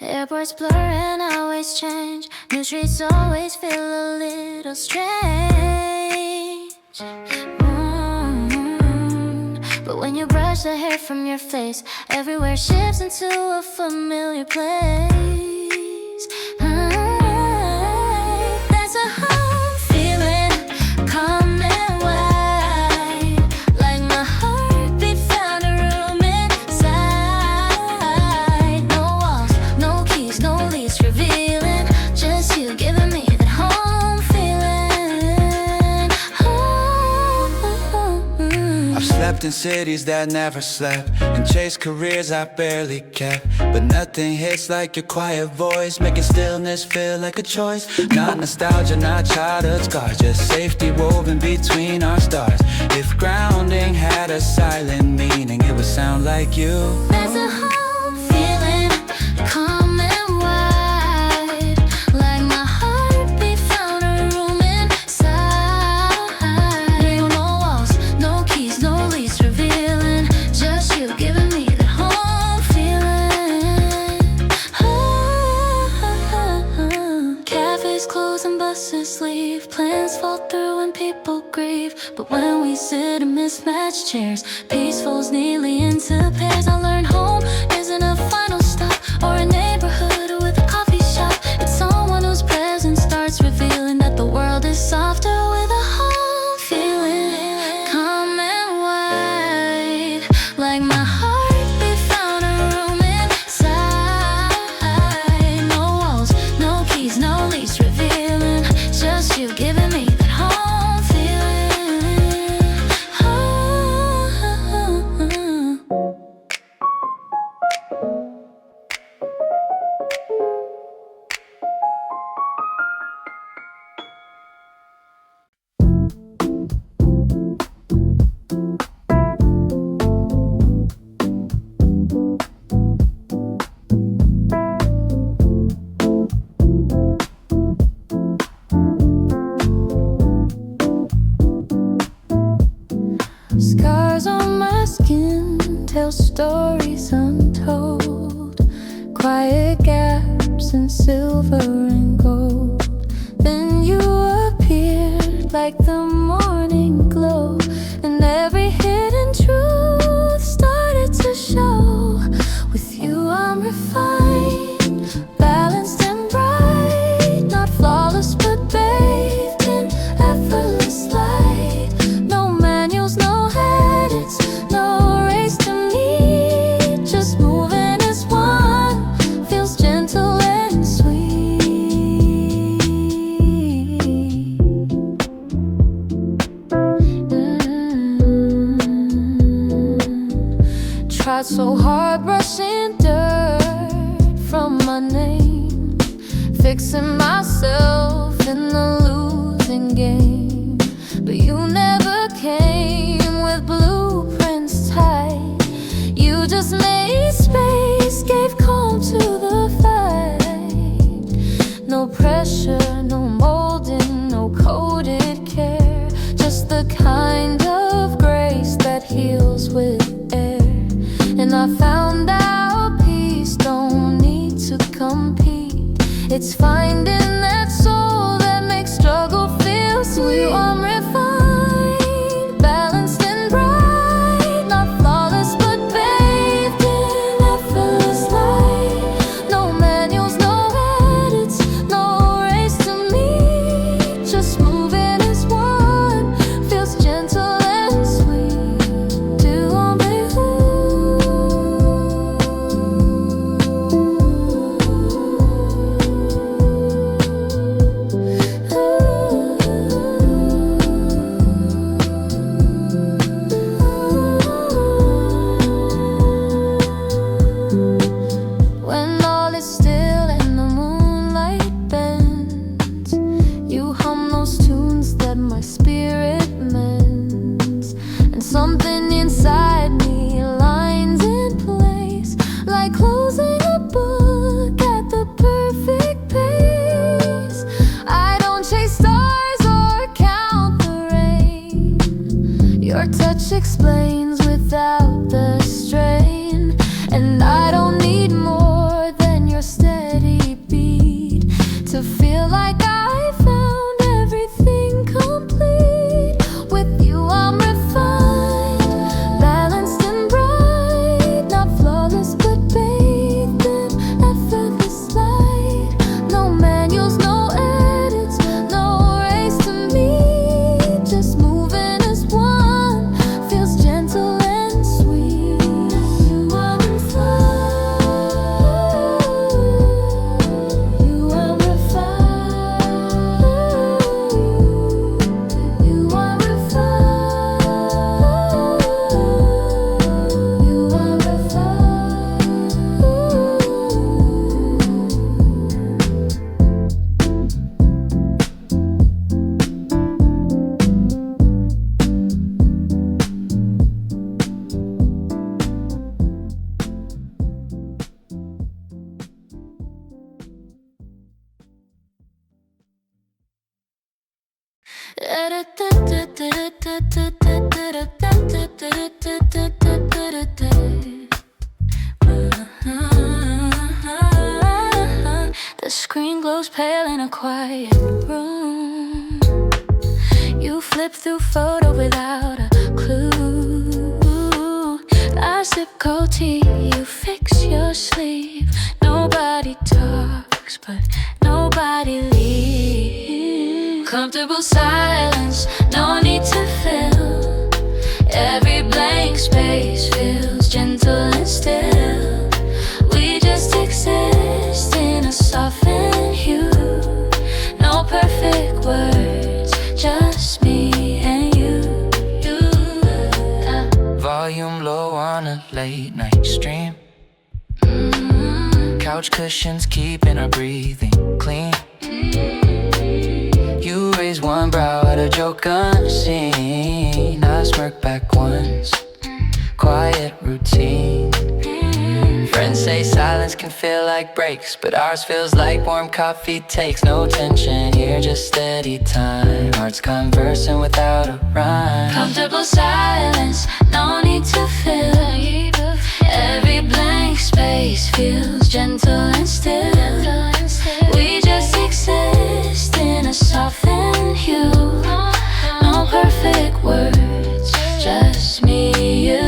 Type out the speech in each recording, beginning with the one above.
Airports blur and always change. New streets always feel a little strange. But when you brush the hair from your face, everywhere shifts into a familiar place. There's a home feeling, calm and wide, like my heartbeat found a room inside. No walls, no keys, no leash revealing, just you giving me that home feeling. I've slept in cities that never slept and chased careers I barely kept, but nothing hits like your quiet voice, making stillness feel like a choice. Not nostalgia, not childhood scars, just safety woven between our stars. If grounding had a silent meaning, it would sound like you. There's a home feeling, calm and wide, like my heartbeat found a room inside. No walls, no keys, no leash revealing, just you giving me that home feeling. Cafés close and buses leave, plans fall through and people grieve. But when we sit in mismatched chairs, peaceful's neatly into pairs. I learned home isn't a final stop or a neighborhood with a coffee shop. It's someone whose presence starts revealing that the world is softer with a home feeling, calm and wide, like my heartbeat found a room inside. No walls, no keys, no leash revealing, just you giving me that home feeling. Scars on my skin tell stories untold, quiet gaps in silver and gold. Then you appeared like the morning glow, and every hidden truth started to show. With you I'm refined, balanced and bright, not flawless but bathed in effortless light. No manuals, no edits, no race to meet, just moving as one, feels gentle and sweet. Tried so hard brushing dirt from my name, fixing myself in the losing game. But you never came with blueprints tight. You just made space, gave calm to the fight. No pressure, no molding, no coded care, just the kind of grace that heals with air. And I found out peace don't need to compete. It's finding that soul that makes struggle feel sweet. I'm refined, balanced and bright, not flawless but bathed in effortless light. No manuals, no edits, no race to meet, just moving as one, feels gentle and sweet. Tu rendezvous. When all is still and the moonlight bends, you hum those tunes that my spirit mends, and something inside me aligns in place, like closing a book at the perfect pace. I don't chase stars or count the rain. Your touch explains without the strain, and I don't need more than your stay. screen glows pale in a quiet room. You flip through photos without a clue. I sip cold tea, you fix your sleeve. Nobody talks, but nobody leaves. Comfortable silence, no need to fill. Every blank space feels gentle and still. We just exist in a softened hue. No perfect words, just me and you. Volume low on a late night stream. Couch cushions keeping our breathing clean. You raise one brow at a joke unseen. I smirk back once. Quiet routine. Friends say silence can feel like breaks, but ours feels like warm coffee takes no tension here, just steady time. Hearts conversing without a rhyme. Comfortable silence, no need to fill. Every blank space feels gentle and still. We just exist in a softened hue. No perfect words, just me, you.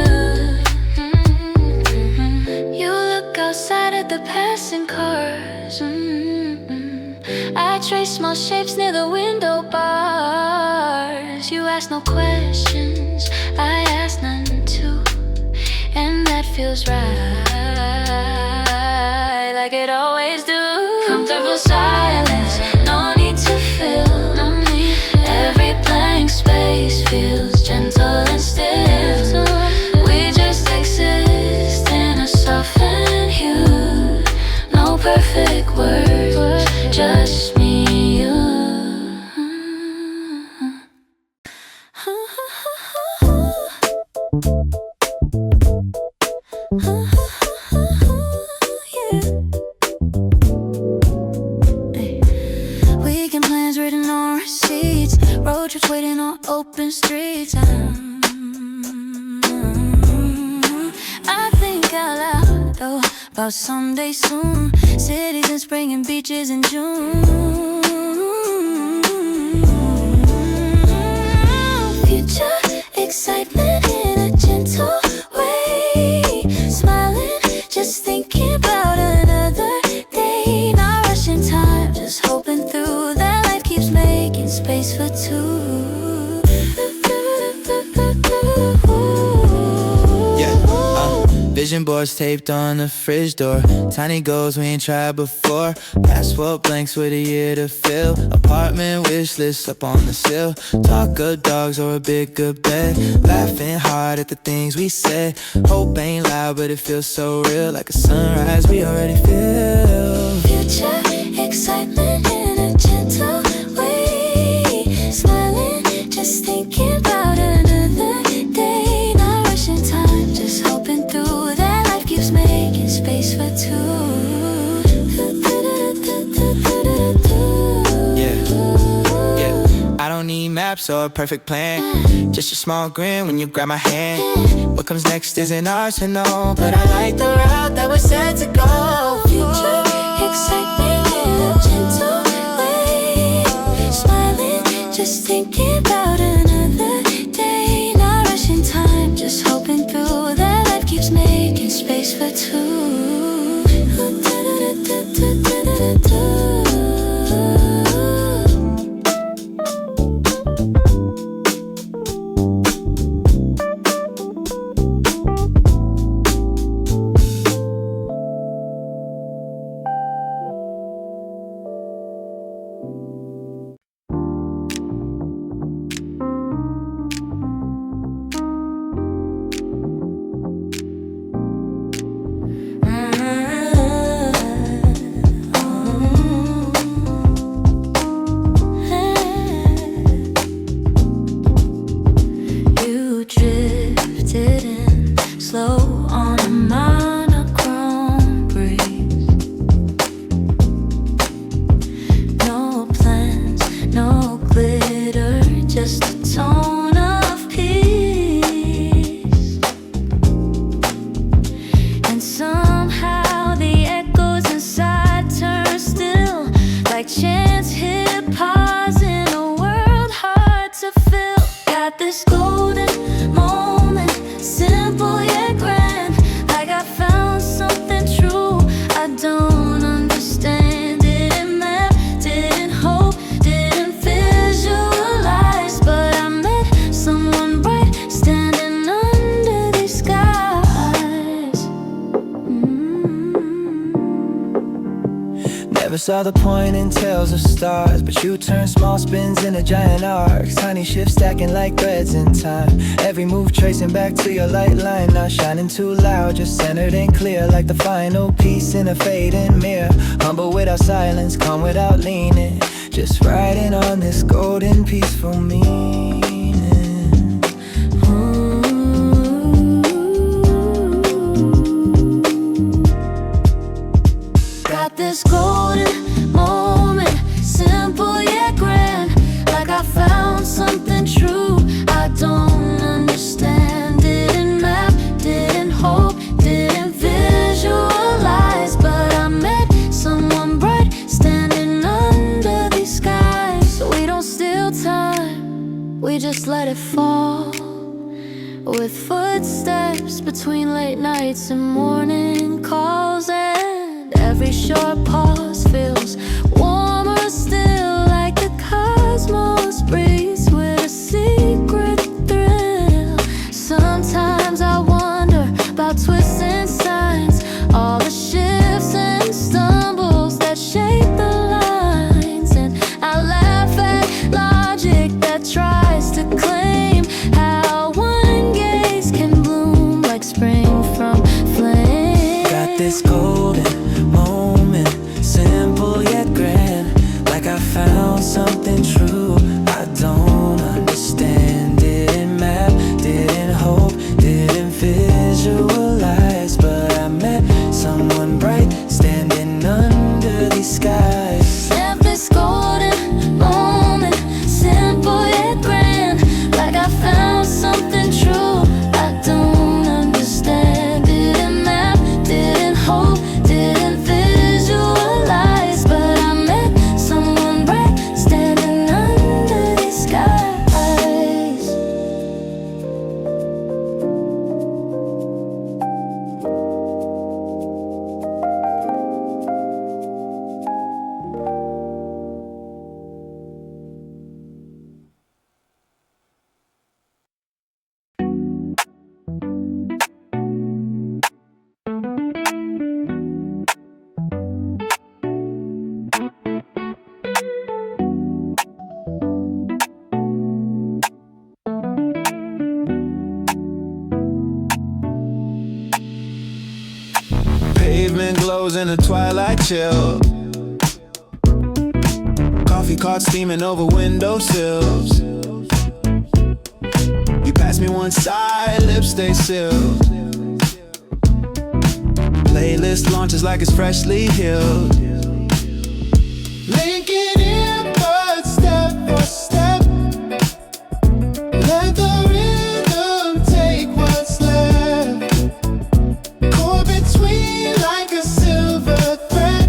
You look outside at the passing cars. I trace small shapes near the window bars. You ask no questions, I ask none too. And that feels right, like it always do. Comfortable silence, no need to fill. Every blank space feels gentle and still. We just exist in a softened hue. No perfect words, just me, you. Weekend plans written on receipts. Road trips waiting on open streets. I think out loud though about someday soon. Cities in spring and beaches in June. Future excitement in a gentle way. Smiling, just thinking about another day. Not rushing time, just hoping through that life keeps making space for two. Vision boards taped on the fridge door. Tiny goals we ain't tried before. Passport blanks with a year to fill. Apartment wish list up on the sill. Talk of dogs or a big good bed. Laughing hard at the things we said. Hope ain't loud but it feels so real. Like a sunrise we already feel. Future excitement in a gentle way. Smiling, just thinking about another day. Not rushing time, just hoping through that life keeps making space for two. I don't need maps or a perfect plan. Just a small grin when you grab my hand. What comes next isn't ours to know, but I like the route that we're set to go. Future excitement in a gentle way. Smiling, just thinking about another day. Not rushing time, just hoping through that life keeps making space for two. Never saw the point in tales of stars, but you turn small spins into giant arcs. Tiny shifts stacking like threads in time. Every move tracing back to your light line. Not shining too loud, just centered and clear, like the final piece in a fading mirror. Humble without silence, calm without leaning, just riding on this golden peaceful meaning. Got this golden moment, simple yet grand, like I found something true I don't understand. Didn't map, didn't hope, didn't visualize, but I met someone bright standing under these skies. So we don't steal time, we just let it fall, with footsteps between late nights and morning calls. And every short pause feels warmer still, like the cosmos breathes with a secret thrill. Sometimes I wonder about twists and signs, all the shifts and stumbles that shape the lines. And I laugh at logic that tries to claim how one gaze can bloom like spring from flame. Got this golden moment, simple yet grand, like I found something true I don't understand. Didn't map, didn't hope, didn't visualize, but I met someone bright standing under these skies. Left this golden moment, simple yet grand, like I found something true I don't understand. Didn't map, didn't hope, didn't visualize, but I met someone bright standing under these skies. Pavement glows in the twilight chill. Coffee cart steaming over windowsills. You pass me one side, lips stay sealed. Playlist launches like it's freshly healed. Linking earbuds step for step. Let the rhythm take what's left. Caught between like a silver thread,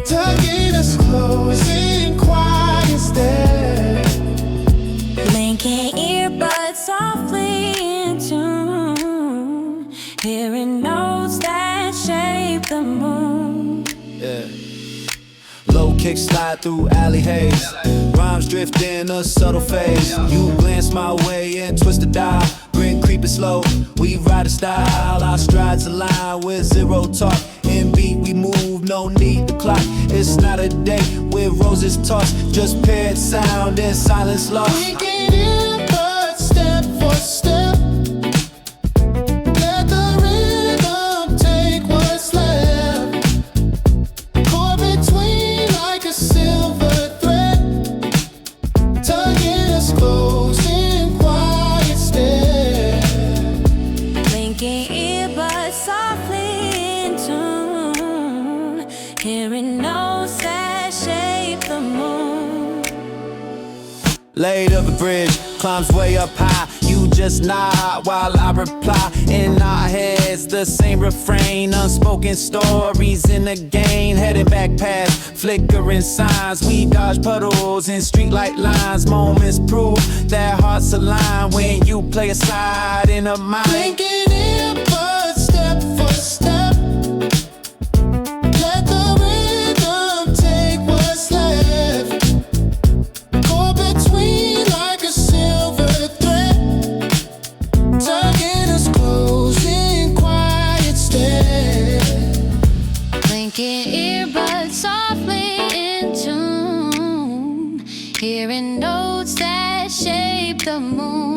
tugging us close in quiet step. Linking earbuds softly in tune, hearing notes that shape the moon. Yeah. Low kick slide through alley haze. Rhymes drift in a subtle phase. You glance my way and twist the dial. Grin creeping slow, we ride a style. Our strides align with zero talk. In beat we move, no need to clock. It's not a day with roses tossed, just paired sound and silence lost. We get in, but step for step. Let the rhythm take what's left. Caught between like a silver thread, tugging us close in quiet step. Linking earbuds softly in tune, hearing notes that shape the moon. Laid up a bridge, climbs way up high. You just nod while I reply. In our heads, the same refrain. Unspoken stories in the game. Headed back past flickering signs. We dodge puddles and streetlight lines. Moments prove that hearts align when you play a side in a mind. Linking in, but step for step. Let the rhythm take what's left. Caught between like a silver thread, tugging us close in quiet step. Linking earbuds softly in tune, hearing notes that shape the moon.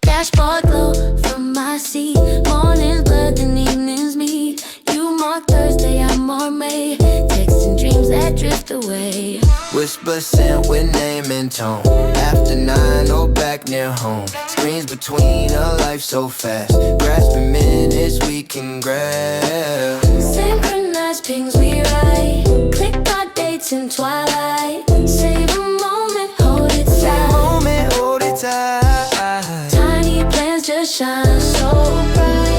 Dashboard glow from my seat. Mornings blood and evenings meet. You mark Thursday, I mark May. Texting dreams that drift away. Whisper sent with name and tone. After 9 or back near home. Screens between a life so fast. Grasping minutes we can grab. Synchronize pings we write. Click our dates in twilight. Save a moment, hold it tight. Moment, hold it tight. Tiny plans just shine so bright.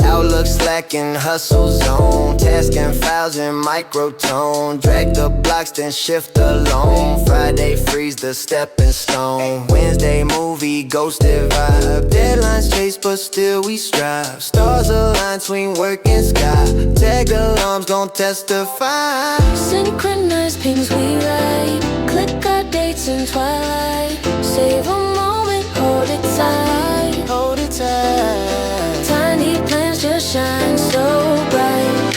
Outlook slacking, hustle zone. Tasking files in microtone. Drag the blocks, then shift alone. Friday freeze the stepping stone. Wednesday movie, ghosted vibe. Deadlines chase, but still we strive. Stars align between work and sky. Tag alarms gon' testify. Synchronize pings we write. Click our dates in twilight. Save a moment, hold it tight. Hold it tight. Tiny plans just shine so bright.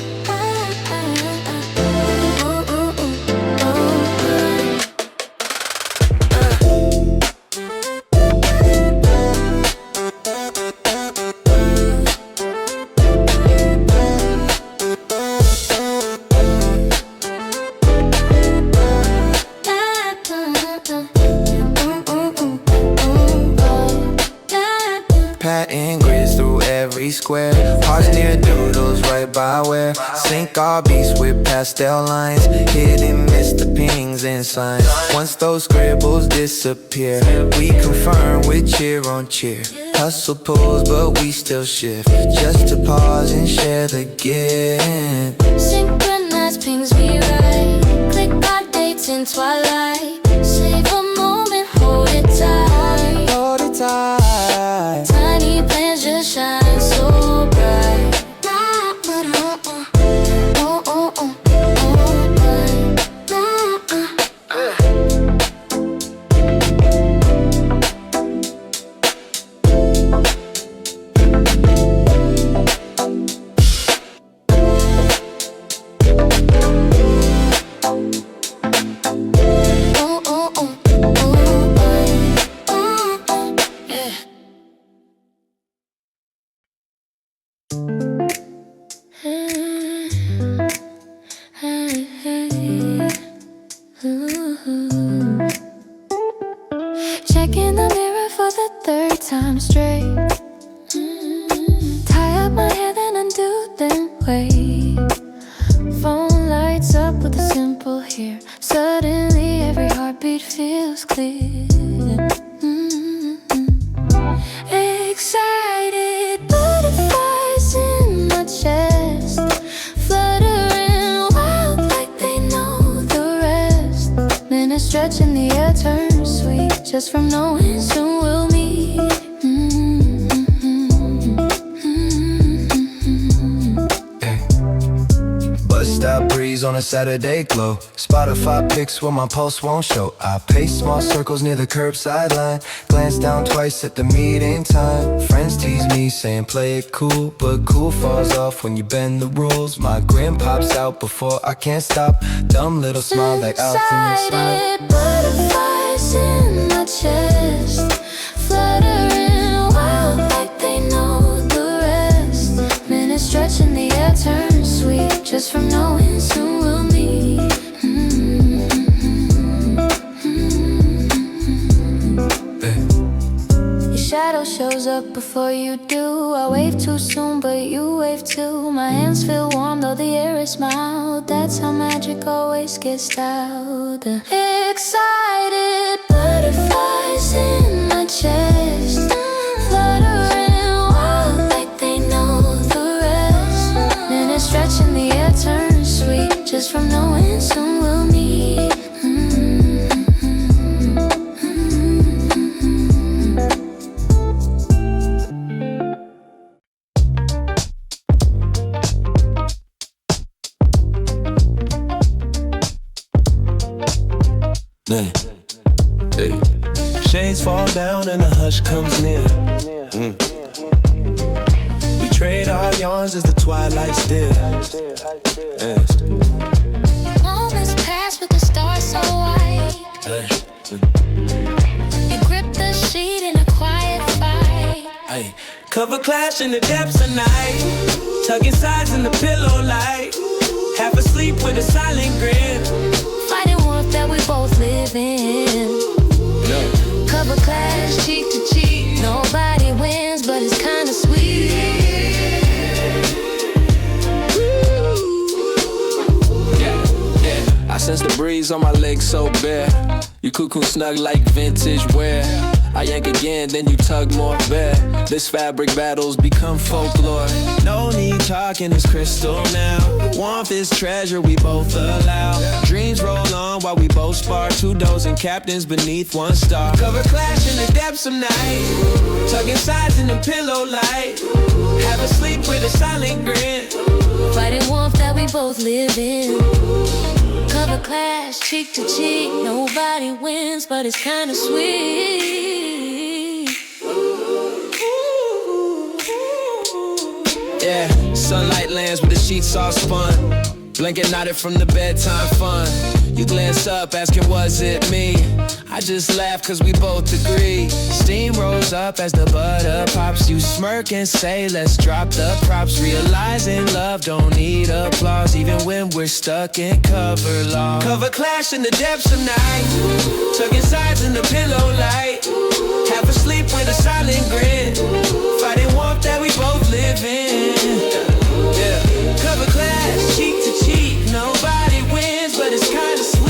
Patting grids through every square. Hearts near doodles right by where. Sync our beats with pastel lines. Hit and miss the pings and signs. Once those scribbles disappear, we confirm with cheer on cheer. Hustle pulls but we still shift. Just to pause and share the gift. Synchronize pings we write. Click our dates in twilight. Save a moment, hold it tight. Hold it tight. Tiny plans just shine so bright. Checking the mirror for the third time straight. Tie up my hair, then undo, then wait. Phone lights up with a simple here. Suddenly every heartbeat feels clear. Excited butterflies in my chest, fluttering wild like they know the rest. Minutes stretch in the air turn sweet, just from knowing soon we'll meet. Bus stop breeze on a Saturday glow. Spotify pics where my pulse won't show. I pace small circles near the curbside line. Glance down twice at the meeting time. Friends tease me saying play it cool, but cool falls off when you bend the rules. My grin pops out before I can't stop. Dumb little smile like Alton smile. Excited butterflies in my chest, fluttering wild like they know the rest. Minutes stretch in the air turn sweet, just from knowing soon we'll meet. Your shadow shows up before you do. I wave too soon, but you wave too. My hands feel warm, though the air is mild. That's how magic always gets styled. Excited butterflies in my chest, fluttering wild like they know the rest. Minutes stretching the air turns sweet just from knowing soon we'll meet. Hey. Shades fall down and the hush comes near. We trade our yarns as the twilight stills. Moments pass with the stars so white. You grip the sheet in a quiet fight. Hey. Cover clash in the depths of night. Tugging sides in the pillow light. Half asleep with a silent grin. Fighting warmth that we both live in. Cover clash, cheek to cheek. Nobody wins, but it's kinda sweet. I sense the breeze on my legs so bare. You cuckoo snug like vintage wear. I yank again, then you tug more bare. This fabric battles become folklore. No need talking, it's crystal now. Warmth is treasure we both allow. Dreams roll on while we both spar. Two dozing captains beneath one star. Cover clash in the depths of night. Tugging sides in the pillow light. Half asleep with a silent grin. Fighting warmth that we both live in. Cover clash, cheek to cheek. Nobody wins, but it's kinda sweet. Yeah, sunlight lands with the sheets all spun. Blanket knotted from the bedtime fun. You glance up asking was it me? I just laugh cause we both agree. Steam rolls up as the butter pops. You smirk and say let's drop the props. Realizing love don't need applause. Even when we're stuck in cover law. Cover clash in the depths of night. Tugging sides in the pillow light. Half asleep with a silent grin. Fighting warmth that we both live in. Yeah. Cover clash, cheek to cheek. Nobody wins, but it's kinda sweet.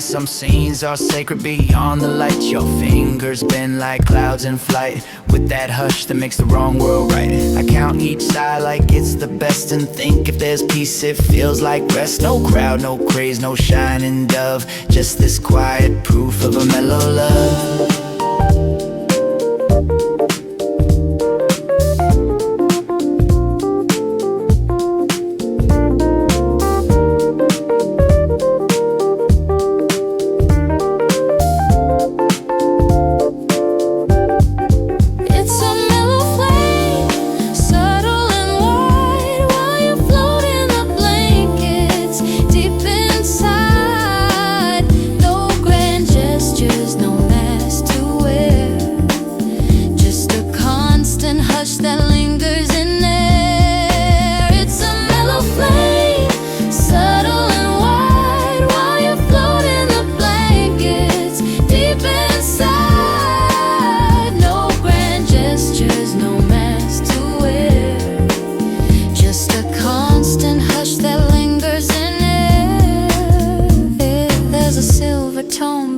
Some scenes are sacred beyond the light. Your fingers bend like clouds in flight. With that hush that makes the wrong world right. I count each sigh like it's the best. And think if there's peace it feels like rest. No crowd, no craze, no shining dove. Just this quiet proof of a mellow love. Deep inside, no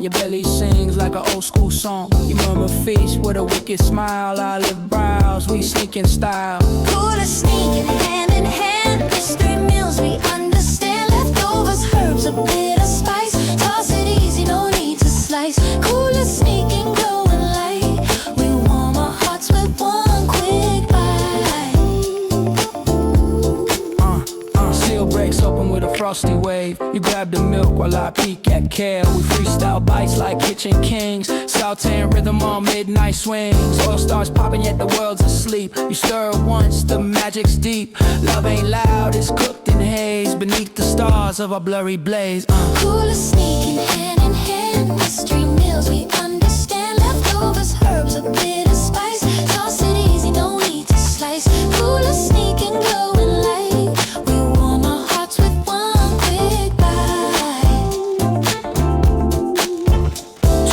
Your belly sings like an old school song. You murmur feast with a wicked smile. Olive brows, we sneak in style. Cooler sneaking hand in hand. Mystery meals we understand. Leftovers, herbs, a bit of spice. Toss it easy, no need to slice. Cooler sneaking, glowing light. We warm our hearts with one quick bite. Seal breaks open with a frosty wave. You grab the milk while I peek at kale. We freestyle bites like kitchen kings. Sauteing rhythm on midnight swings. Oil stars popping yet the world's asleep. You stir it once, the magic's deep. Love ain't loud, it's cooked in haze. Beneath the stars of our blurry blaze. Cooler sneaking hand in hand. Mystery meals we understand. Leftovers, herbs, a bit of spice. Toss it easy, no need to slice. Cooler sneaking, glowing light. We warm our hearts with one quick bite.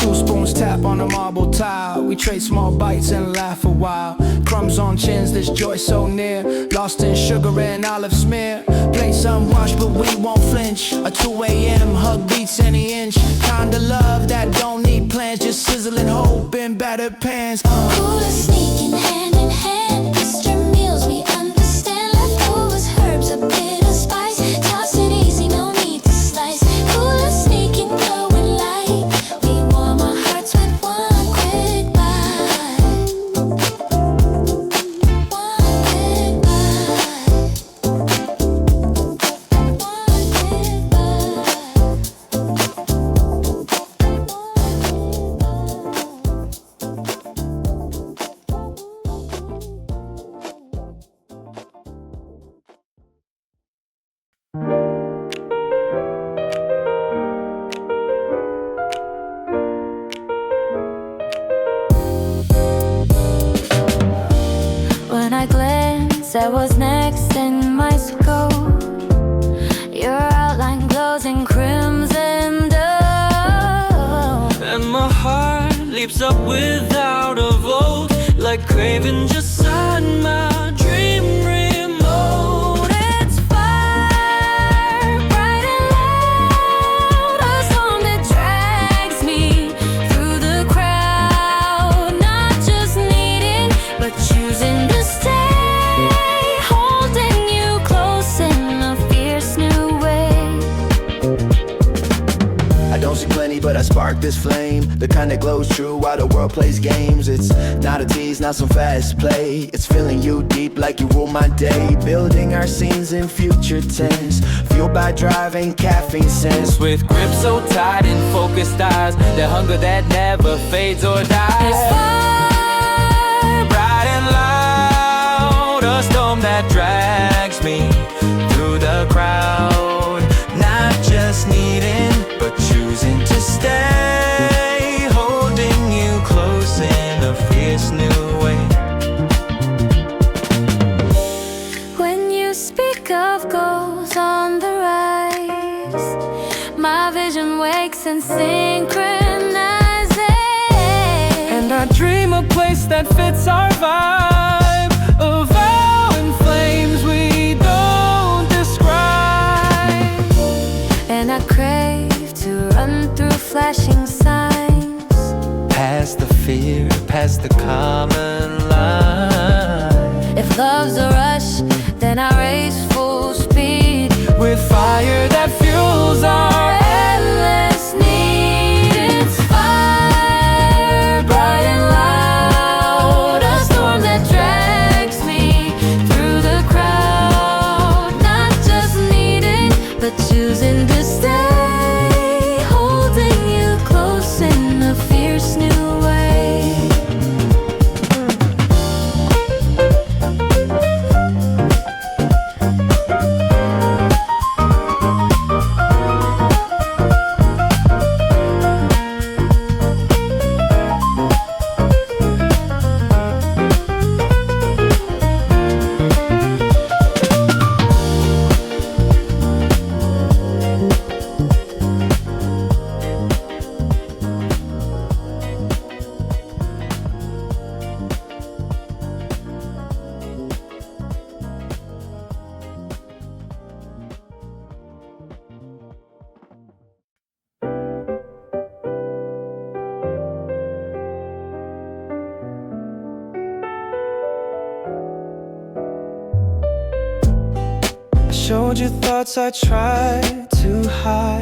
2 spoons tap on a marble tile. We trade small bites and laugh a while. Crumbs on chins, this joy so near. Lost in sugar and olive smear. Place unwashed but we won't flinch. A 2 a.m. hug beats any inch. Kinda love that don't need plans. Just sizzling hope in battered pans. Cooler sneaking hand in hand. Extra meals we understand. Leftovers, herbs, a bit of spice. Toss it easy, no need to slice. Cooler sneaking, glowing light. We warm our hearts with one quick bite. One quick bite. One quick When I glanced at what's next in my scope, your outline glows in crimson dove. And my heart leaps up without a vote, like craving just inside my dream remote. It's fire, bright and loud, a storm that drags me through the crowd. Not just needing, but choosing to stay, holding you close in a fierce new way. I don't see plenty, but I spark this flame. The kind that glows true while the world plays games. It's not a tease, not some fast play. It's feeling you deep like you rule my day. Building our scenes in future tense. Fueled by drive and caffeine sense. With grip so tight and focused eyes, the hunger that never fades or dies. It's fire, Bright and loud, a storm that drags me through the crowd. Not just needing, but choosing to stay, holding you close in a fierce new way. when you speak of goals on the rise, my vision wakes and synchronizes. And I dream a place that fits our vibe, a vow in flames we don't describe. And I crave to run through flashing signs. Past the fear, past the common line. If love's a rush, then I race full speed. With fire that fuels our Endless need. It's fire, bright and loud, a storm that drags me through the crowd. Not just needing, but choosing to stay, holding you close in a fierce new way. showed you thoughts I tried to hide,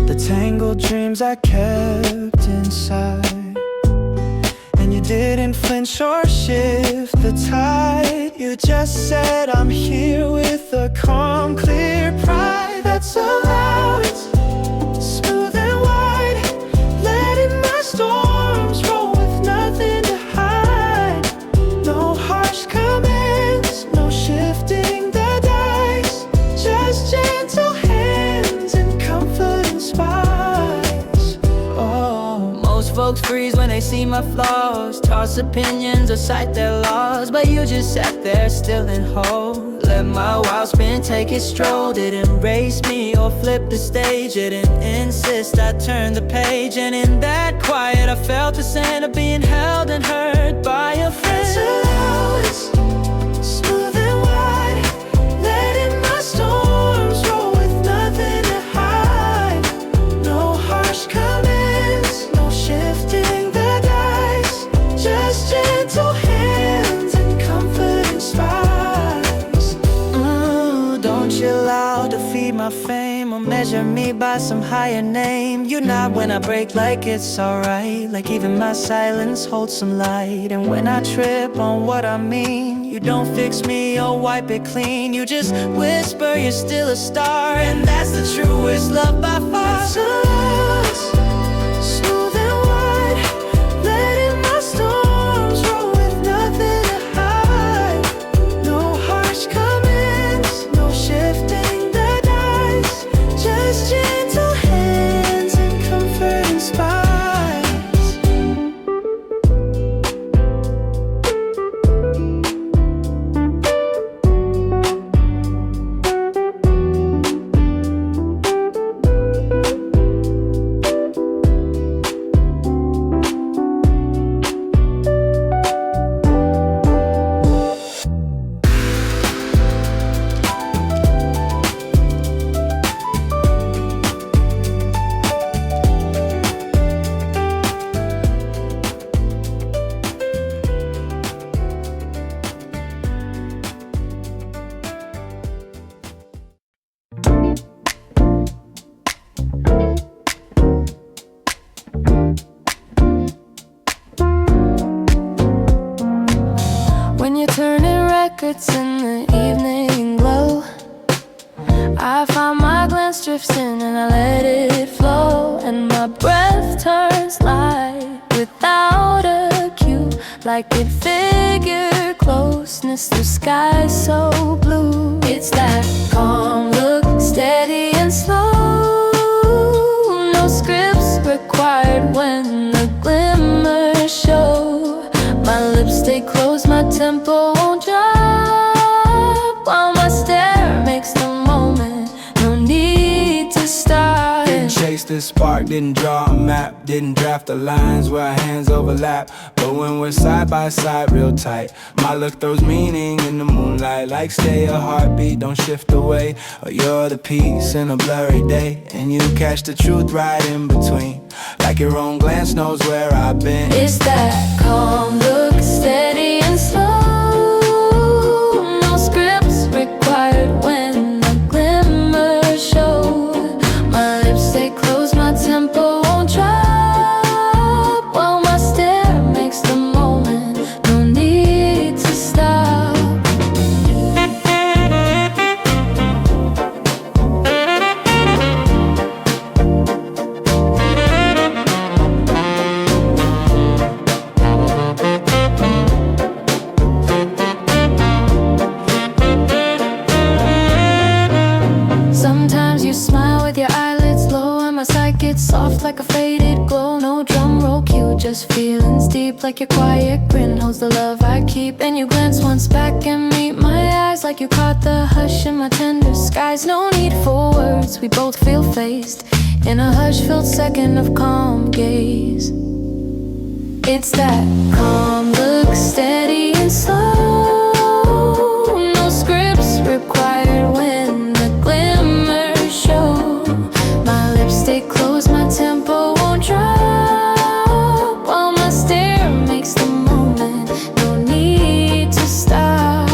the tangled dreams I kept inside. And you didn't flinch or shift the tide. You just said I'm here with a calm, clear pride that's allowed. Smooth and wide, letting my storms roll with nothing to hide. No harsh commands, no shifting the dice, just gentle hands and comfort and spice. Oh, most folks freeze when they see my flaws, toss opinions or cite their laws, but you just sat there still and whole. Let my wild spin take its stroll. Didn't race me or flip the stage. Didn't insist I turn the page. And in that quiet I felt the scent of being held and heard by a friend. Smooth and wide, letting my storms roll with nothing to hide. No harsh commands, no shifting the dice, just gentle hands and comfort and spice. Don't chill out to feed my fame or measure me by some higher name. You nod when I break like it's alright, like even my silence holds some light. And when I trip on what I mean, you don't fix me or wipe it clean. You just whisper you're still a star, and that's the truest love by far. Smooth and wide, letting my storms roll with nothing to hide. No harsh commands, no shifting the dice, just gentle hands and comfort and spice. When you're turning records in the evening glow, I find my glance drifts in and I let it flow, and my breath turns light without a cue, like it figured closeness, the sky so blue. It's that calm look, steady and slow, no scripts required when the glimmers show. My lips stay closed, my tempo won't drop, while my stare makes the moment, no need to start. Didn't chase this spark, didn't draw a map, didn't draft the lines where our hands overlap. But when we're side by side real tight, my look throws meaning in the moonlight, like stay a heartbeat, don't shift away, or you're the piece in a blurry day, and you catch the truth right in between, like your own glance knows where I've been. It's that calm look, steady and slow, no scripts required when the glimmers show. My lips stay closed, my tempo won't drop, while my stare makes the moment, no need to stop. Sometimes you smile with your eyelids low, and my sight gets soft like a faded glow. No drum roll cue, just feelings deep, like your quiet grin holds the love I keep. And you glance once back and meet my eyes, like you caught the hush in my tender skies. No need for words, we both feel phased in a hush-filled second of calm gaze. It's that calm look, steady and slow, no scripts required when the glimmers show. My lips stay closed, my tempo won't drop, while my stare makes the moment, no need to stop.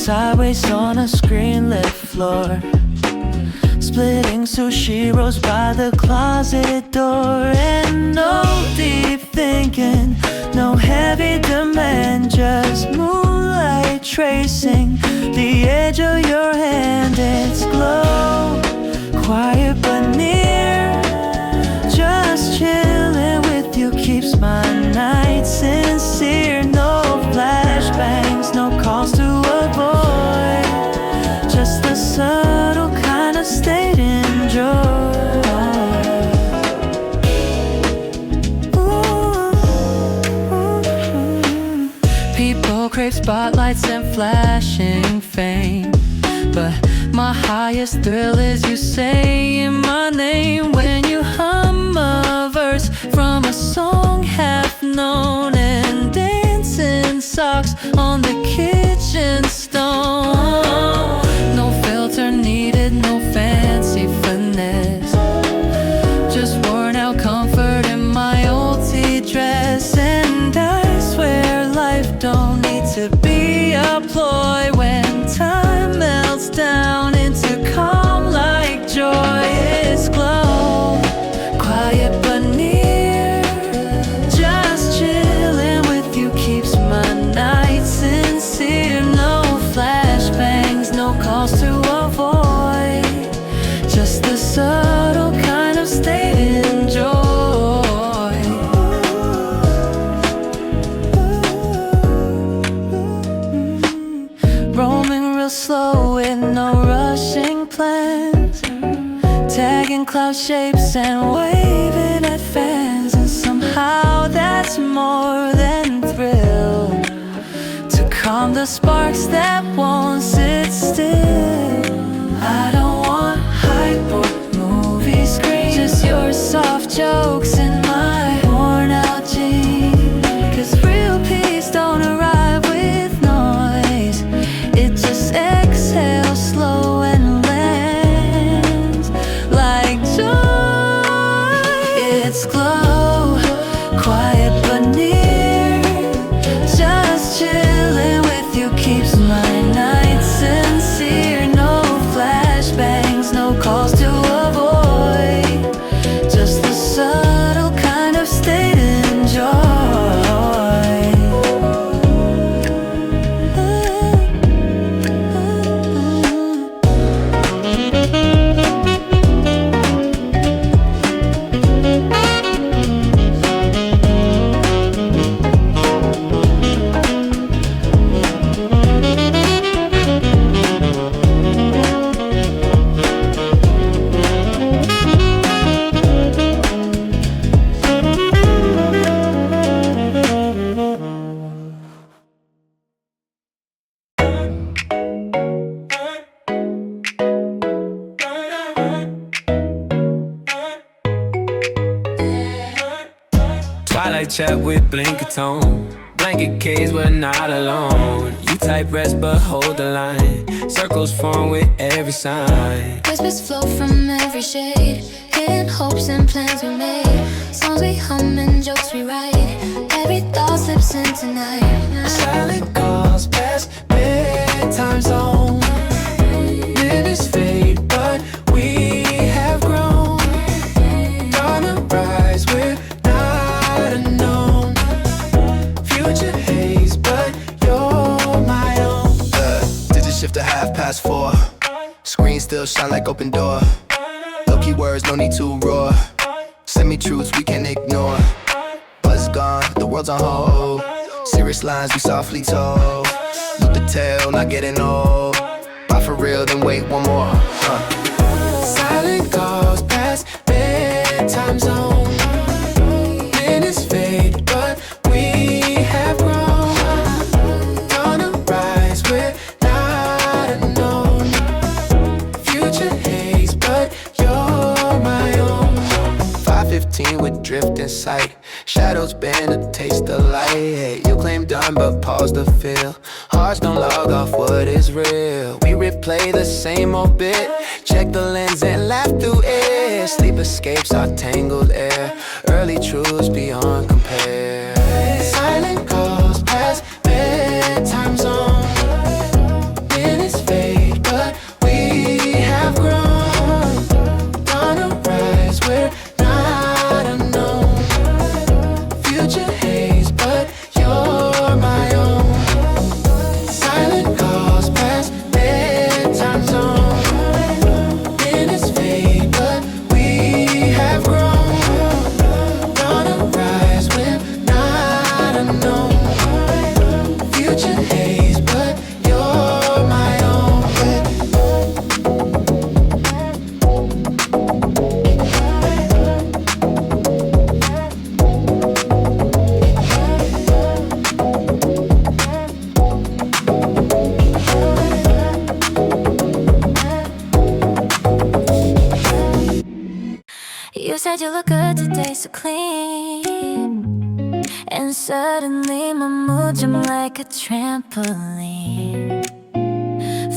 sideways on a screen-lit floor, splitting sushi rolls by the closet door. And no deep thinking, no heavy demand, just moonlight tracing the edge of your hand. It's glow, quiet but near, just chilling with you keeps my nights sincere. No flashbangs, no calls to avoid, just the subtle kind of state enjoy. People crave spotlights and flashing fame, but my highest thrill is you saying my name when you hum a verse from a song half known and dancing socks on the kitchen stone. No filter needed, no fancy finesse, just worn out comfort in my old tea dress. And I swear life don't need to be a ploy when time melts down into calm like joy. It's glow, quiet but near, just chilling with you keeps my nights sincere. No flashbangs, no calls to avoid, just the subtle kind of state enjoy. Roaming real slow with no rushing plans, tagging cloud shapes and waving at fans. And somehow that's more than thrill, to calm the sparks that won't sit still. I don't want hype or movie screens, just your soft jokes in my worn out jeans. 'Cause real peace don't arrive with noise, it just exhales slow and lands like joy. It's glow, quiet but near, just chilling with you keeps my nights sincere. No flashbangs, no calls to avoid, just the subtle kind of state enjoy. Twilight chat with blinker tone, blanket case, we're not alone. You type rest but hold the line, circles form with every sign. Whispers flow from every shade, hidden hopes and plans we made, songs we hum and jokes we write, every thought slips in tonight. Silent calls past bedtime zone. Minutes fade, but we have grown. Dawn arise, we're not unknown. Future haze, but you're my own. Digits shift to 4:30. Screen still shine like open door. Low-key words, no need to roar. Semi-truths we can't ignore. Buzz gone, the world's on hold. Serious lines we softly told. Look the tail, not getting old. Buy for real, then wait one more. Silent calls past bedtime zone. Minutes fade, but we have grown. Dawn arise, we're not unknown. Future haze, but you're my own. 5:15 with drift in sight. Shadows bend a taste of light. You claim done but pause to feel. Hearts don't log off what is real. We replay the same old bit. Check the lens and laugh through it. Sleep escapes our tangled air. Early truths beyond compare. Silent calls past bedtime zone. You said you look good today, so clean. And suddenly my mood jumped like a trampoline.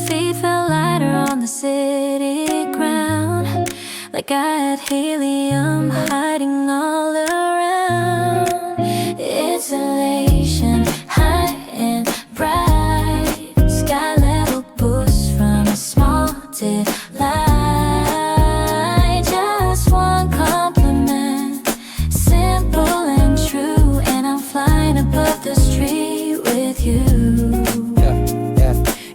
Feet felt lighter on the city ground, like I had helium hiding all around. It's elation, high and bright, sky level boost from a small delight. Just one compliment, simple and true, and I'm flying above the street with you.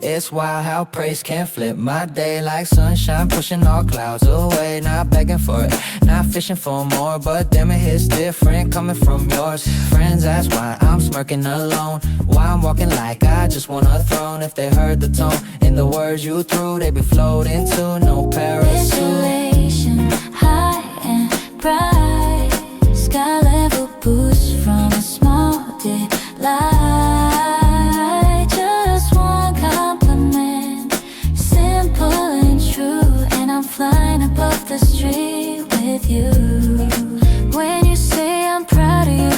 It's wild how praise can flip my day like sunshine, pushing all clouds away. Not begging for it, not fishing for more, but damn it hits different coming from yours. Friends ask why I'm smirking alone, why I'm walking like I just want a throne. If they heard the tone in the words you threw, they'd be floating to no parachute. Elation, high and bright, sky level boost from a small delight. Flying above the street with you. When you say I'm proud of you,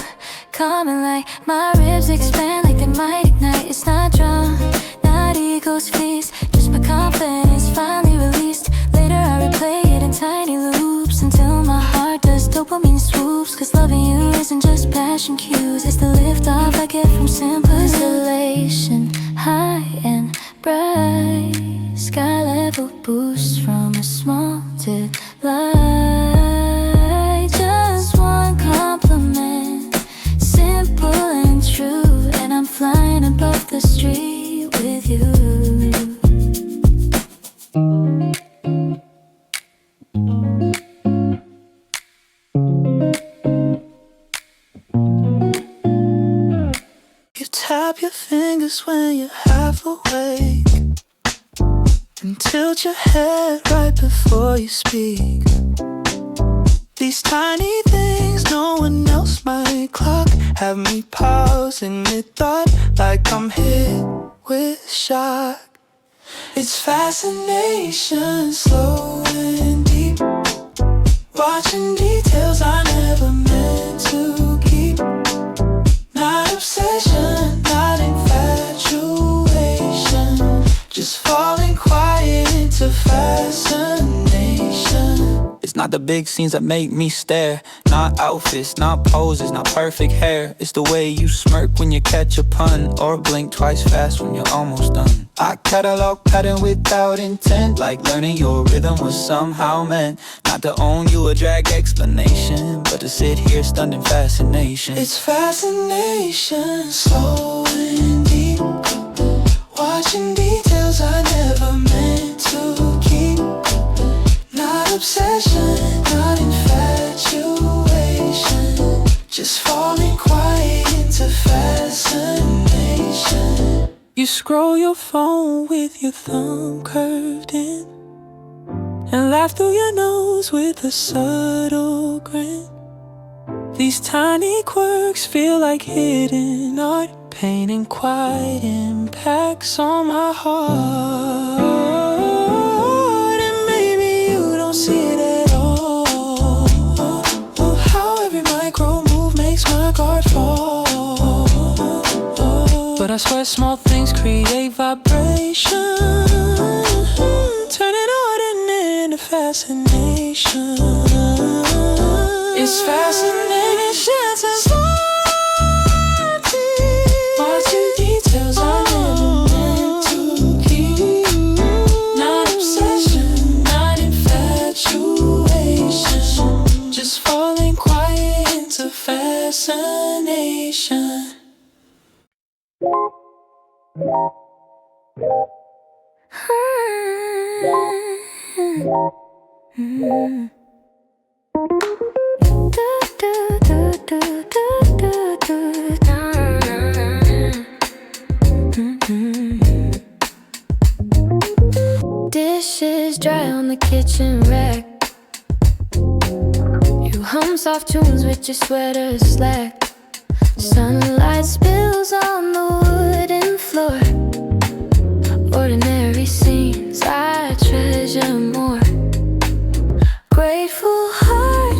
coming like my ribs expand like they might ignite. It's not drama, not ego's feast, just my confidence finally released. Later I replay it in tiny loops until my heart does dopamine swoops. Cause loving you isn't just passion cues, it's the lift off I get from simple elation, high and bright, sky level boost from a small delight. Just one compliment, simple and true, and I'm flying above the street with you. You tap your fingers when you're half awake and tilt your head right before you speak. These tiny things no one else might clock have me pausing mid-thought like I'm hit with shock. It's fascination, slow and deep, watching details I never meant to keep. Not obsession, not infatuation, just falling quiet into fascination. It's not the big scenes that make me stare, not outfits, not poses, not perfect hair. It's the way you smirk when you catch a pun, or blink twice fast when you're almost done. I catalog pattern without intent, like learning your rhythm was somehow meant. Not to own you a drag explanation, but to sit here stunned in fascination. It's fascination, slow and deep, watching details I never meant to keep. Not obsession, not infatuation, just falling quiet into fascination. You scroll your phone with your thumb curved in and laugh through your nose with a subtle grin. These tiny quirks feel like hidden art, painting quiet impacts on my heart. And maybe you don't see it at all, how every micro move makes my guard fall. But I swear small things create vibration, turning ordinary into fascination. It's fascination to watching details I never meant to keep. Not obsession, not infatuation, just falling quiet into fascination. Dishes dry on the kitchen rack. You hum soft tunes with your sweater slack. Sunlight spills on the wooden floor. Ordinary scenes I treasure more. Grateful heart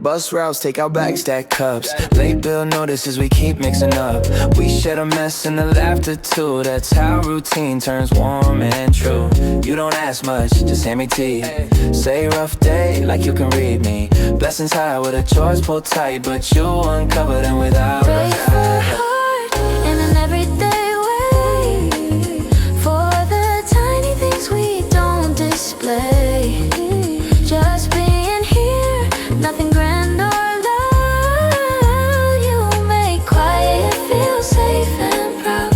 Bus routes, take out bags, stack cups. Late bill notices we keep mixing up. We share a mess and the laughter too. That's how routine turns warm and true. You don't ask much, just hand me tea. Say rough day like you can read me. Blessings high with a choice pulled tight, but you uncovered and without Break the heart in an everyday way. For the tiny things we don't display. Just being here, nothing grand or loud. You make quiet feel safe and proud.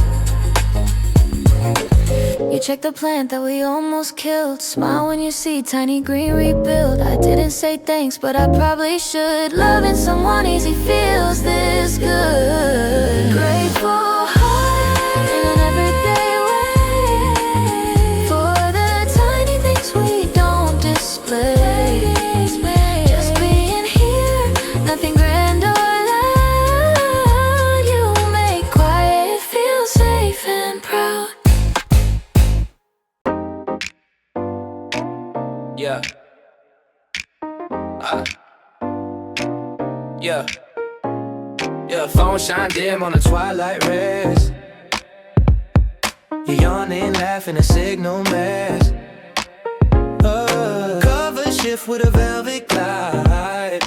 You check the plant that we almost killed. Smile when you see tiny green rebuild. I didn't say thanks, but I probably should. Loving someone easy feels this good. Grateful heart in an everyday way. For the tiny things we don't display. Just being here, nothing grand or loud. You make quiet feel safe and proud. Yeah. Yeah. Yeah, phone shine dim on the twilight rays. You're yawning, laughing, a signal mess. Cover shift with a velvet glide.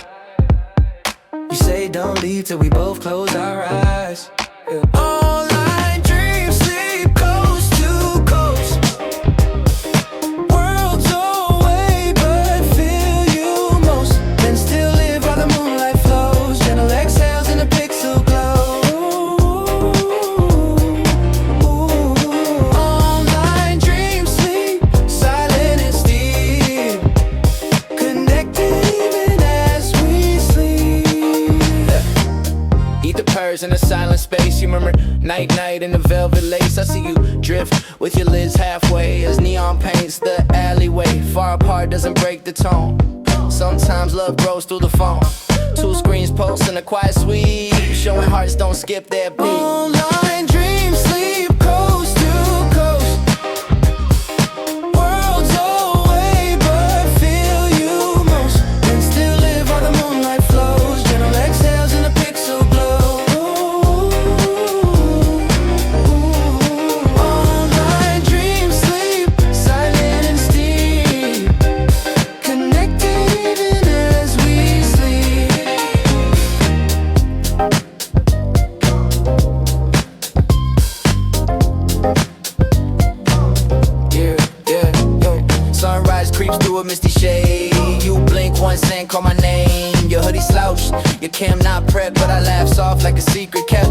You say don't leave till we both close our eyes. Yeah. All night dreams sleep coast to coast. Worlds away but feel you most. Then still live while the moonlight flows. Gentle exhales in a pixel glow. All night dreams sleep silent and steep. Connected even as we sleep. Eat the purrs in a silent space. You remember night night in the velvet lace. I see you drift with your lids halfway as neon paints the alleyway. Far apart doesn't break the tone. Sometimes love grows through the phone. Two screens pulse in a quiet suite, showing hearts don't skip their beat. Online dreams sleep coast to coast. Worlds away but feel you most. And still live while the moonlight flows. Gentle exhales in a pixel glow. Online dreams sleep silent and steep. Connected even as we sleep. Sunrise creeps through a misty shade. You blink once and call my name. Your hoodie slouched, your cam not prepped, but I laugh soft like a secret kept.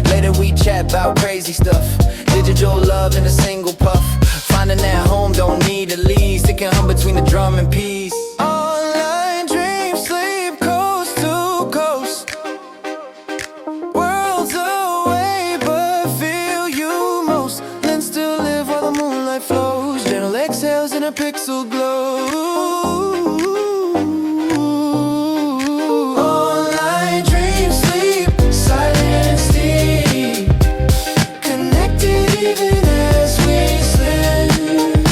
Later we chat about crazy stuff. Digital love in a single puff. Finding that home don't need a lead. Sticking hum between the drum and piece. Online dreams sleep coast to coast. Worlds away but feel you most. Then still live while the moonlight flows. Gentle exhales in a pixel glow. Online dreams sleep silent and steep. Connected even as we sleep.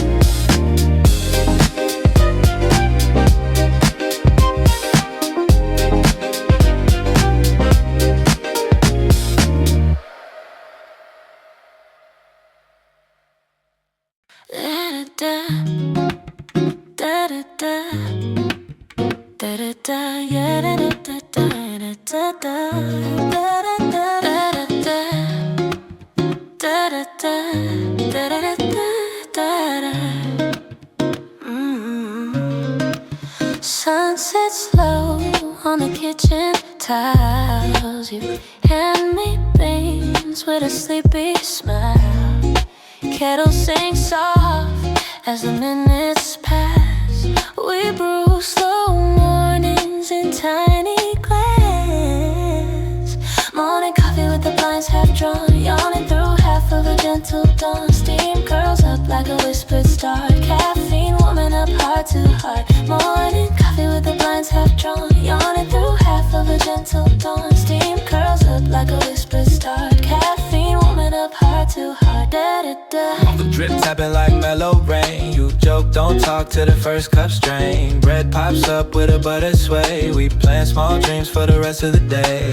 Sunset slow on the kitchen tiles. You hand me beans with a sleepy smile. Kettle sings soft as the minutes pass. We brew slow mornings in tiny glass. Morning coffee with the blinds half drawn, yawning through half of a gentle dawn. Steam curls up like a whispered start. Caffeine warming up heart to heart. Morning coffee with the blinds half drawn, yawning through half of a gentle dawn. Steam curls up like a whispered start. Caffeine warming up heart to heart. Da da da. Drip tapping like mellow rain. You joke, don't talk to the first cup strain. Bread pops up with a butter sway. We plan small dreams for the rest of the day.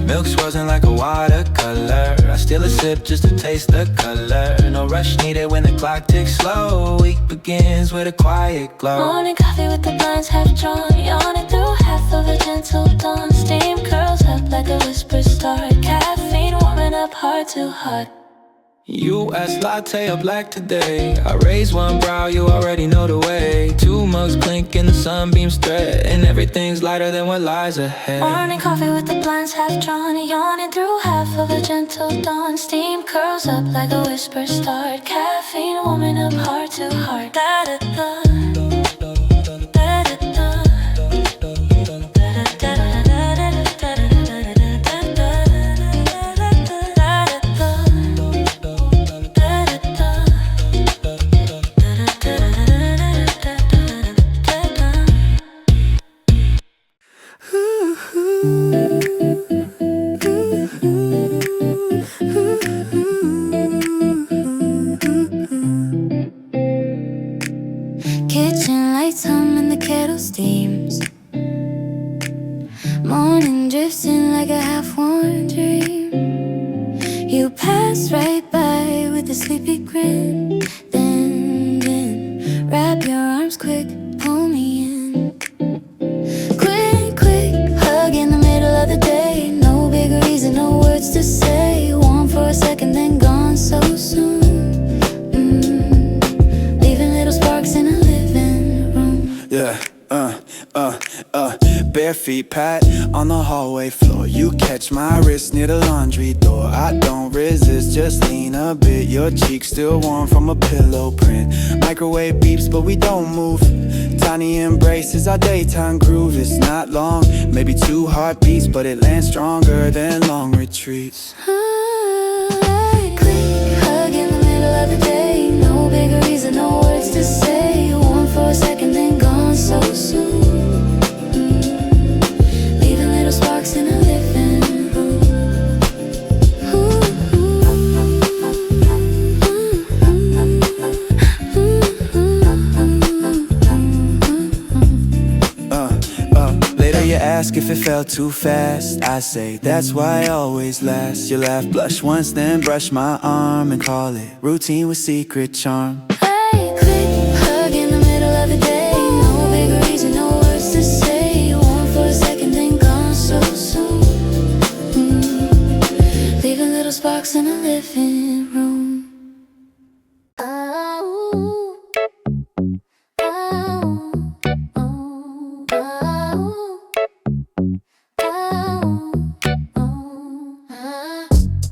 Milk swirling like a watercolor. I steal a sip just to taste the color. No rush needed when the clock ticks slow. Week begins with a quiet glow. Morning coffee with the blinds half drawn. Yawning through half of a gentle dawn. Steam curls up like a whisper start. Caffeine warming up heart to heart. U.S. latte or black today. I raise one brow, you already know the way. Two mugs clink and the sunbeams thread, and everything's lighter than what lies ahead. Morning coffee with the blinds half drawn. Yawning through half of a gentle dawn. Steam curls up like a whisper start. Caffeine warming up heart to heart. Da da da. Da da da. Kitchen lights hum and the kettle steams. Morning drifts in like a half-worn dream. You pass right by with a sleepy grin. Then wrap your arms quick, pull me in. Quick, quick, hug in the middle of the day. No big reason, no words to say. Warm for a second, then gone so soon. Leaving little sparks in a living room. Yeah, bare feet pat on the hallway floor. You catch my wrist near the laundry door. I don't resist, just lean a bit. Your cheeks still warm from a pillow print. Microwave beeps, but we don't move. Tiny embraces, our daytime groove. It's not long, maybe 2 heartbeats, but it lands stronger than long retreats. Quick hug in the middle of the day. No big reason, no words to say. Warm for a second, then gone so soon. Leaving little sparks in a living room. Later you ask if it felt too fast. I say that's why I always last. You laugh, blush once, then brush my arm and call it routine with secret charm. Hey, quick hug in the middle of the day. No big reason, no words to say. Warm for a second, then gone so soon. Leaving little sparks in a living room.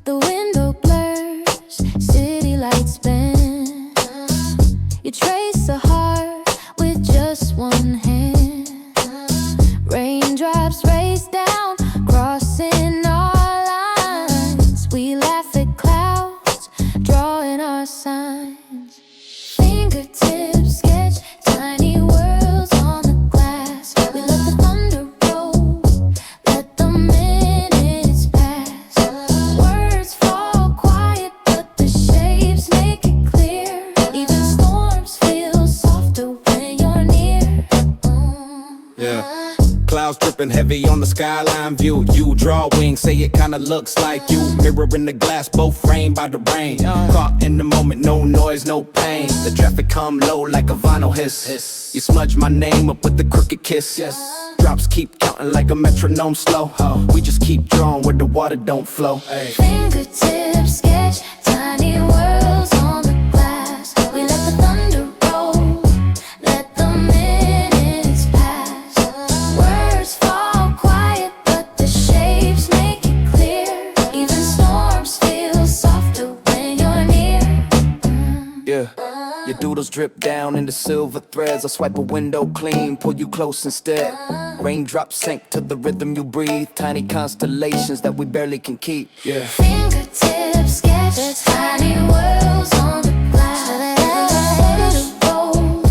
The window blurs, city lights bend. You trace a heart with just one hand. Raindrops race down, crossing our lines. We laugh at clouds, drawing our signs. Fingertips sketch tiny worlds on the glass. We let the thunder roll, let the minutes pass. Words fall quiet, but the shapes make it clear. Even storms feel softer when you're near. Yeah. Clouds dripping heavy on the skyline view. You draw wings, say it kinda looks like you. Mirror in the glass, both framed by the rain. Caught in the moment, no noise, no pain. The traffic come low like a vinyl hiss. You smudge my name up with the crooked kiss. Drops keep counting like a metronome slow. We just keep drawing where the water don't flow. Fingertips sketch tiny worlds on the glass. We let the thunder roll, let the minutes pass. Words fall quiet, but the shapes make it clear. Even storms feel softer when you're near. Yeah. Your doodles drip down into silver threads. I swipe a window clean, pull you close instead. Raindrops sink to the rhythm you breathe. Tiny constellations that we barely can keep. Yeah. Fingertips sketch tiny worlds on the glass. Let the roll,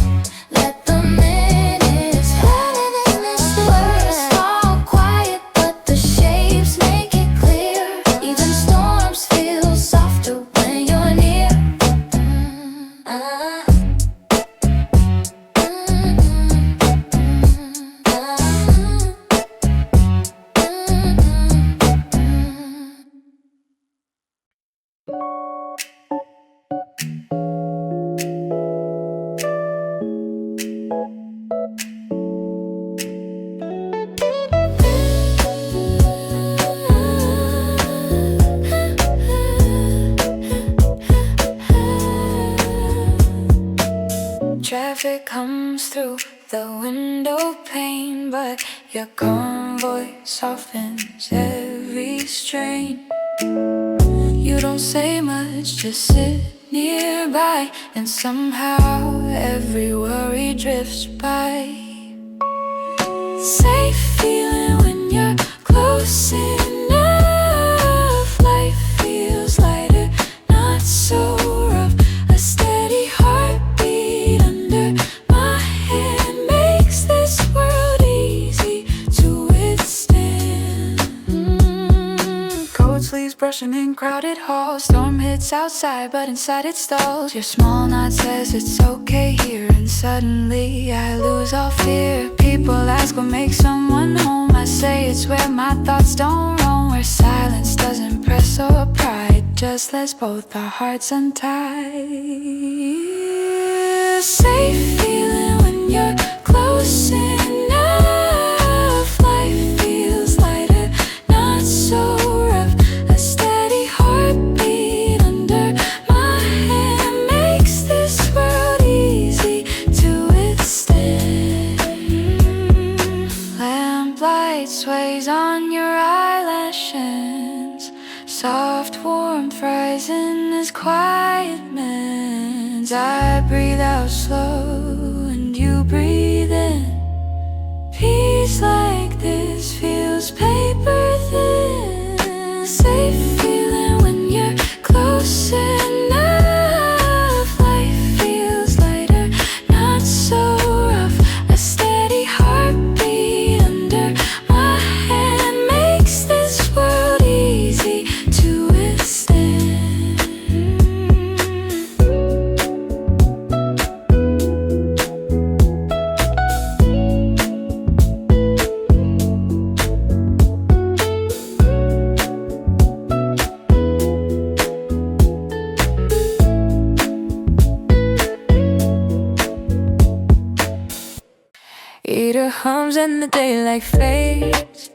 let the minutes pass. Words fall quiet, but the shapes make it clear. Even storms feel softer when you're near. traffic comes through the window pane, but your calm voice softens every strain. You don't say much, just sit nearby, and somehow every worry drifts by. Safe feeling when you're close enough. Life feels lighter, not so rough. A steady heartbeat under my hand makes this world easy to withstand. Cold sleeves brushing in crowded halls. Storm hits outside, but inside it stalls. Your small nod says it's okay here, and suddenly I lose all fear. People ask what makes someone home. I say it's where my thoughts don't roam, where silence doesn't press or pride just lets both our hearts untie. Safe feeling when you're close enough. Life feels lighter, not so rough. A steady heartbeat under my hand makes this world easy to withstand. Lamplight sways on your eyelashes, soft warmth rising as quiet mends. I breathe out slow and you breathe in. Peace like this feels paper thin. Safe feeling when you're close enough. Life feels lighter, not so rough. A steady heartbeat under my hand makes this world easy to withstand. Eater hums and the daylight fades.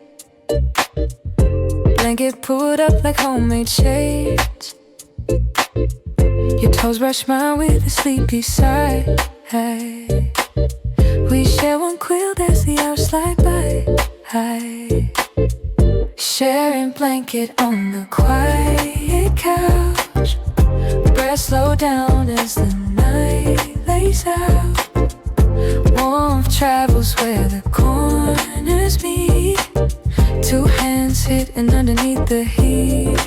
Blanket pulled up like homemade shades. Your toes brush mine with a sleepy sigh. We share one quilt as the hours slide by. Sharing blanket on the quiet couch. Breath slow down as the night lays out. Warmth travels where the corners meet. Two hands hitting underneath the heat.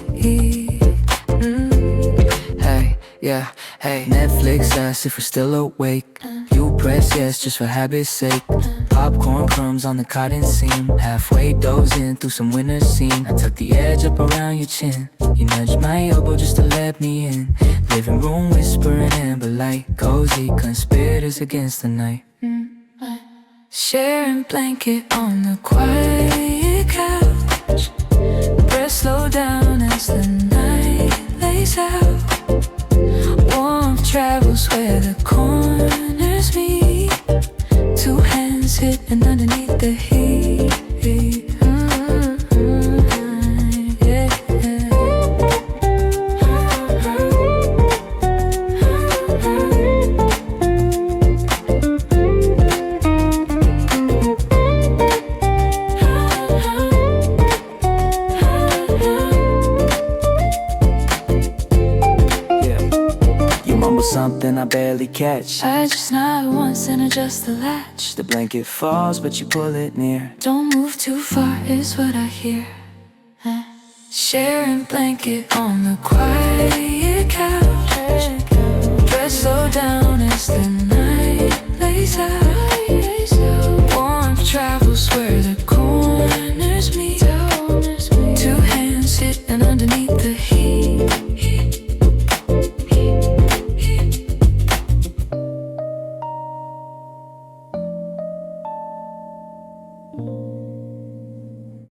Hey, yeah, hey. Netflix asks if we're still awake. You press yes just for habit's sake. Popcorn crumbs on the cotton seam. Halfway dozing through some winter scene. I tuck the edge up around your chin. You nudge my elbow just to let me in. Living room whispering amber light. Cozy conspirators against the night. Sharing blanket on the quiet couch. Breath slow down as the night lays out. Warmth travels where the corners meet. Two hands hitting underneath the heat. Something I barely catch. I just nod once and adjust the latch. The blanket falls but you pull it near. Don't move too far is what I hear. Sharing blanket on the quiet couch. Breath slow down as the night lays out. Warmth travels where the corners meet.